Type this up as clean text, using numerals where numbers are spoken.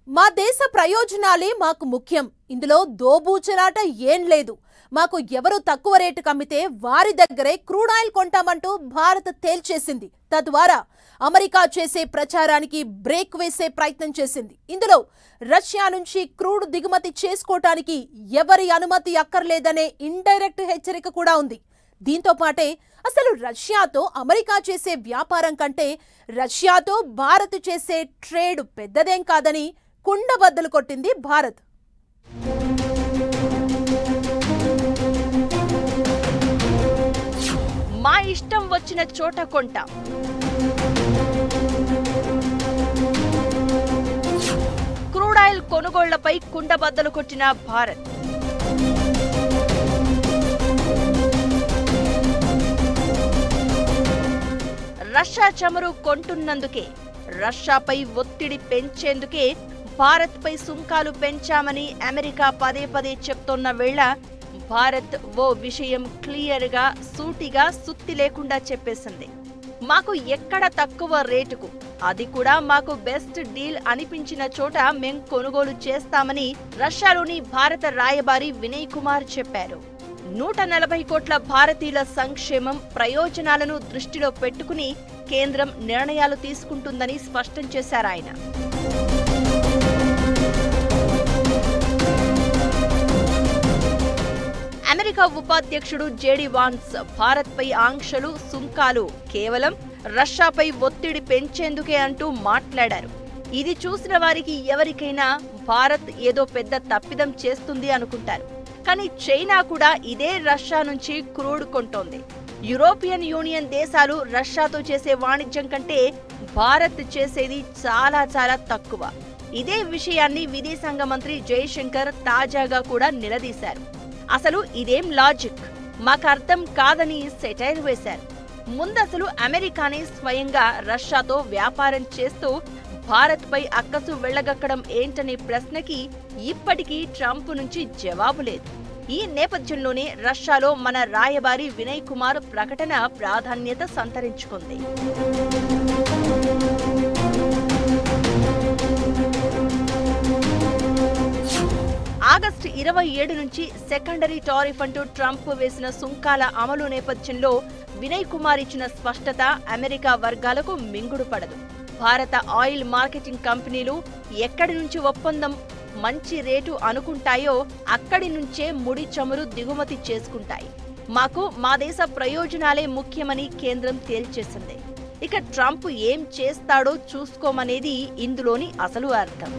మా దేశ ప్రయోజనాలే మాకు ముఖ్యం. ఇందులో దోబూచలాట ఏం లేదు. మాకు ఎవరు తక్కువ రేటుకు అమ్మితే వారి దగ్గరే క్రూడ్ ఆయిల్ కొంటామంటూ భారత్ తేల్చేసింది. తద్వారా అమెరికా చేసే ప్రచారానికి బ్రేక్ వేసే ప్రయత్నం చేసింది. ఇందులో రష్యా నుంచి క్రూడ్ దిగుమతి చేసుకోవటానికి ఎవరి అనుమతి అక్కర్లేదనే ఇండైరెక్ట్ హెచ్చరిక కూడా ఉంది. దీంతో పాటే అసలు రష్యాతో అమెరికా చేసే వ్యాపారం కంటే రష్యాతో భారత్ చేసే ట్రేడ్ పెద్దదేం కాదని కుండబద్దలు కొట్టింది భారత్. మా ఇష్టం వచ్చిన చోట కొంటాం. క్రూడ్ ఆయిల్ కొనుగోళ్లపై కుండబద్దలు కొట్టిన భారత్. రష్యా చమురు కొంటున్నందుకే, రష్యాపై ఒత్తిడి పెంచేందుకే భారత్పై సుంకాలు పెంచామని అమెరికా పదే పదే చెప్తోన్న వేళ భారత్ ఓ విషయం క్లియర్గా, సూటిగా, సుత్తి లేకుండా చెప్పేసింది. మాకు ఎక్కడ తక్కువ రేటుకు, అది కూడా మాకు బెస్ట్ డీల్ అనిపించిన చోట మేం కొనుగోలు చేస్తామని రష్యాలోని భారత రాయబారి వినయ్ కుమార్ చెప్పారు. 140 కోట్ల భారతీయుల సంక్షేమం, ప్రయోజనాలను దృష్టిలో పెట్టుకుని కేంద్రం నిర్ణయాలు తీసుకుంటుందని స్పష్టం చేశారాయన. అమెరికా ఉపాధ్యక్షుడు జేడీ వాన్స్ భారత్పై ఆంక్షలు, సుంకాలు కేవలం రష్యాపై ఒత్తిడి పెంచేందుకే అంటూ మాట్లాడారు. ఇది చూసిన వారికి ఎవరికైనా భారత్ ఏదో పెద్ద తప్పిదం చేస్తుంది అనుకుంటారు. కానీ చైనా కూడా ఇదే రష్యా నుంచి క్రూడ్ కొంటోంది. యూరోపియన్ యూనియన్ దేశాలు రష్యాతో చేసే వాణిజ్యం కంటే భారత్ చేసేది చాలా చాలా తక్కువ. ఇదే విషయాన్ని విదేశాంగ మంత్రి జయశంకర్ తాజాగా కూడా నిలదీశారు. అసలు ఇదేం లాజిక్, మాకు అర్థం కాదని సెటైర్ వేశారు. ముందసలు అమెరికానే స్వయంగా రష్యాతో వ్యాపారం చేస్తూ భారత్పై అక్కసు వెళ్లగక్కడం ఏంటనే ప్రశ్నకి ఇప్పటికీ ట్రంప్ నుంచి జవాబు లేదు. ఈ నేపథ్యంలోనే రష్యాలో మన రాయబారి వినయ్ కుమార్ ప్రకటన ప్రాధాన్యత సంతరించుకుంది. ఆగస్టు 27 నుంచి సెకండరీ టారిఫ్ అంటూ ట్రంప్ వేసిన సుంకాల అమలు నేపథ్యంలో వినయ్ కుమార్ ఇచ్చిన స్పష్టత అమెరికా వర్గాలకు మింగుడు పడదు. భారత ఆయిల్ మార్కెటింగ్ కంపెనీలు ఎక్కడి నుంచి ఒప్పందం మంచి రేటు అనుకుంటాయో అక్కడి నుంచే ముడి చమురు దిగుమతి చేసుకుంటాయి. మాకు మా దేశ ప్రయోజనాలే ముఖ్యమని కేంద్రం తేల్చేసింది. ఇక ట్రంప్ ఏం చేస్తాడో చూసుకోమనేది ఇందులోని అసలు అర్థం.